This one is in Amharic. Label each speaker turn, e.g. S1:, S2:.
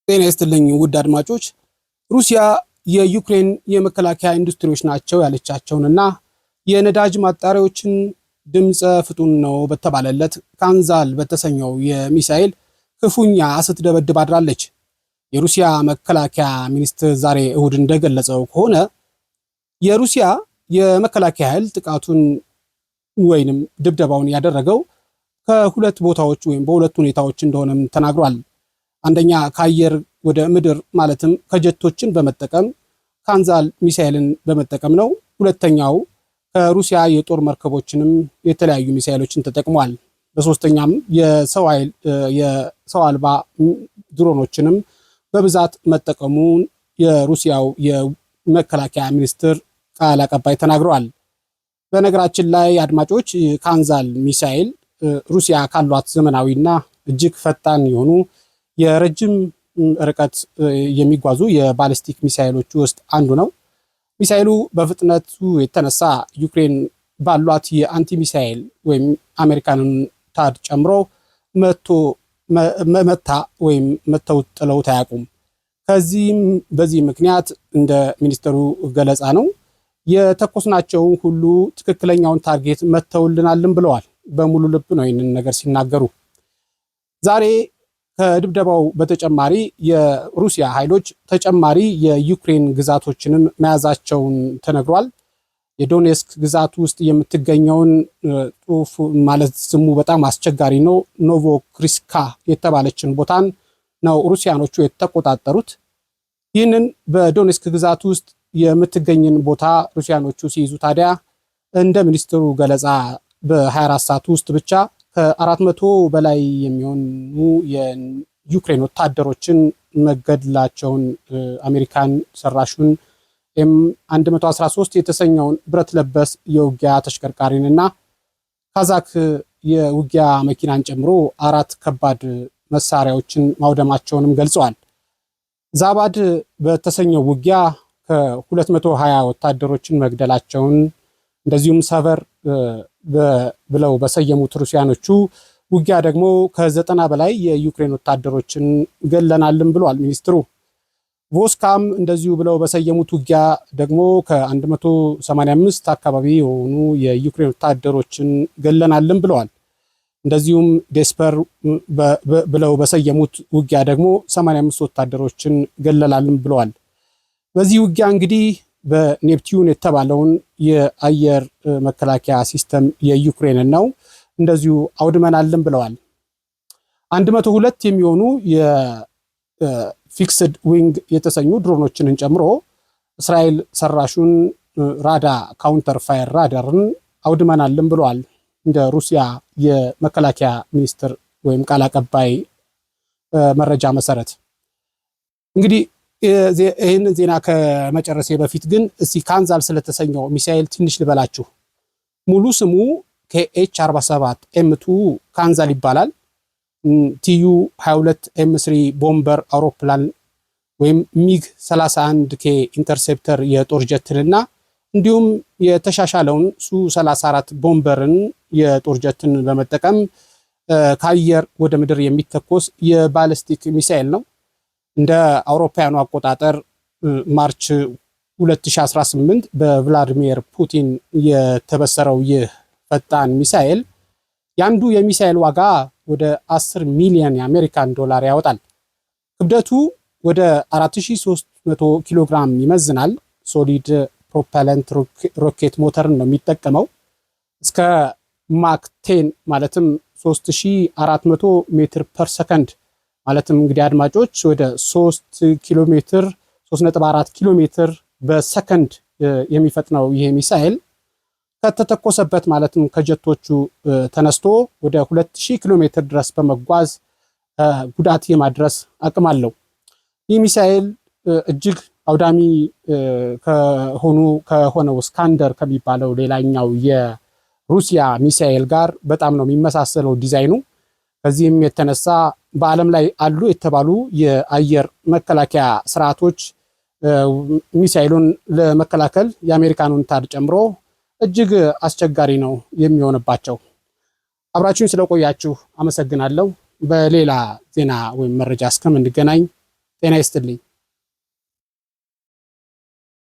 S1: ጤና ይስጥልኝ ውድ አድማጮች። ሩሲያ የዩክሬን የመከላከያ ኢንዱስትሪዎች ናቸው ያለቻቸውንና የነዳጅ ማጣሪያዎችን ድምፀ ፍጡን ነው በተባለለት ካንዛል በተሰኘው የሚሳኤል ክፉኛ ስትደበድብ አድራለች። የሩሲያ መከላከያ ሚኒስትር ዛሬ እሁድ እንደገለጸው ከሆነ የሩሲያ የመከላከያ ኃይል ጥቃቱን ወይንም ድብደባውን ያደረገው ከሁለት ቦታዎች ወይም በሁለት ሁኔታዎች እንደሆነም ተናግሯል። አንደኛ ከአየር ወደ ምድር ማለትም ከጀቶችን በመጠቀም ካንዛል ሚሳኤልን በመጠቀም ነው። ሁለተኛው ከሩሲያ የጦር መርከቦችንም የተለያዩ ሚሳኤሎችን ተጠቅሟል። በሶስተኛም የሰው አልባ ድሮኖችንም በብዛት መጠቀሙን የሩሲያው የመከላከያ ሚኒስትር ቃል አቀባይ ተናግረዋል። በነገራችን ላይ አድማጮች ካንዛል ሚሳኤል ሩሲያ ካሏት ዘመናዊና እጅግ ፈጣን የሆኑ የረጅም ርቀት የሚጓዙ የባሊስቲክ ሚሳኤሎች ውስጥ አንዱ ነው። ሚሳኤሉ በፍጥነቱ የተነሳ ዩክሬን ባሏት የአንቲ ሚሳኤል ወይም አሜሪካንን ታድ ጨምሮ መታ ወይም መተው ጥለውት አያውቁም። በዚህ ምክንያት እንደ ሚኒስትሩ ገለጻ ነው የተኮስናቸውን ሁሉ ትክክለኛውን ታርጌት መተውልናልን ብለዋል። በሙሉ ልብ ነው ይህንን ነገር ሲናገሩ። ዛሬ ከድብደባው በተጨማሪ የሩሲያ ኃይሎች ተጨማሪ የዩክሬን ግዛቶችንም መያዛቸውን ተነግሯል። የዶኔስክ ግዛት ውስጥ የምትገኘውን ጽሑፍ ማለት ስሙ በጣም አስቸጋሪ ነው፣ ኖቮክሪስካ የተባለችን ቦታን ነው ሩሲያኖቹ የተቆጣጠሩት። ይህንን በዶኔስክ ግዛት ውስጥ የምትገኝን ቦታ ሩሲያኖቹ ሲይዙ ታዲያ እንደ ሚኒስትሩ ገለጻ በ24 ሰዓት ውስጥ ብቻ ከ400 በላይ የሚሆኑ የዩክሬን ወታደሮችን መገደላቸውን አሜሪካን ሰራሹን M113 የተሰኘውን ብረት ለበስ የውጊያ ተሽከርካሪንና ካዛክ የውጊያ መኪናን ጨምሮ 4 ከባድ መሳሪያዎችን ማውደማቸውንም ገልጸዋል። ዛባድ በተሰኘው ውጊያ ከ220 ወታደሮችን መግደላቸውን እንደዚሁም ሰቨር ብለው በሰየሙት ሩሲያኖቹ ውጊያ ደግሞ ከ90 በላይ የዩክሬን ወታደሮችን ገለናልም ብለዋል ሚኒስትሩ። ቮስካም እንደዚሁ ብለው በሰየሙት ውጊያ ደግሞ ከ185 አካባቢ የሆኑ የዩክሬን ወታደሮችን ገለናልም ብለዋል። እንደዚሁም ዴስፐር ብለው በሰየሙት ውጊያ ደግሞ 85 ወታደሮችን ገለናልም ብለዋል። በዚህ ውጊያ እንግዲህ በኔፕቲዩን የተባለውን የአየር መከላከያ ሲስተም የዩክሬንን ነው እንደዚሁ አውድመናልም ብለዋል። 102 የሚሆኑ የፊክስድ ዊንግ የተሰኙ ድሮኖችንን ጨምሮ እስራኤል ሰራሹን ራዳ ካውንተር ፋየር ራዳርን አውድመናልም ብለዋል። እንደ ሩሲያ የመከላከያ ሚኒስትር ወይም ቃል አቀባይ መረጃ መሰረት እንግዲህ ይህንን ዜና ከመጨረሴ በፊት ግን እስቲ ካንዛል ስለተሰኘው ሚሳኤል ትንሽ ልበላችሁ። ሙሉ ስሙ KH-47 M2 ካንዛል ይባላል። TU-22 M3 ቦምበር አውሮፕላን ወይም ሚግ 31K ኢንተርሴፕተር የጦር ጀትንና እንዲሁም የተሻሻለውን ሱ-34 ቦምበርን የጦር ጀትን በመጠቀም ከአየር ወደ ምድር የሚተኮስ የባሊስቲክ ሚሳኤል ነው። እንደ አውሮፓውያኑ አቆጣጠር ማርች 2018 በቭላዲሚር ፑቲን የተበሰረው ይህ ፈጣን ሚሳኤል ያንዱ የሚሳኤል ዋጋ ወደ 10 ሚሊዮን የአሜሪካን ዶላር ያወጣል። ክብደቱ ወደ 4300 ኪሎ ግራም ይመዝናል። ሶሊድ ፕሮፐለንት ሮኬት ሞተርን ነው የሚጠቀመው። እስከ ማክ 10 ማለትም 3400 ሜትር ፐር ሰከንድ ማለትም እንግዲህ አድማጮች ወደ 3.4 ኪሎ ሜትር በሰከንድ የሚፈጥነው ይሄ ሚሳኤል ከተተኮሰበት ማለትም ከጀቶቹ ተነስቶ ወደ 2000 ኪሎ ሜትር ድረስ በመጓዝ ጉዳት የማድረስ አቅም አለው። ይህ ሚሳኤል እጅግ አውዳሚ ከሆነው ስካንደር ከሚባለው ሌላኛው የሩሲያ ሚሳኤል ጋር በጣም ነው የሚመሳሰለው ዲዛይኑ። ከዚህም የተነሳ በዓለም ላይ አሉ የተባሉ የአየር መከላከያ ስርዓቶች ሚሳኤሉን ለመከላከል የአሜሪካኑን ታድ ጨምሮ እጅግ አስቸጋሪ ነው የሚሆንባቸው። አብራችሁን ስለቆያችሁ አመሰግናለሁ። በሌላ ዜና ወይም መረጃ እስከምንገናኝ ጤና ይስጥልኝ።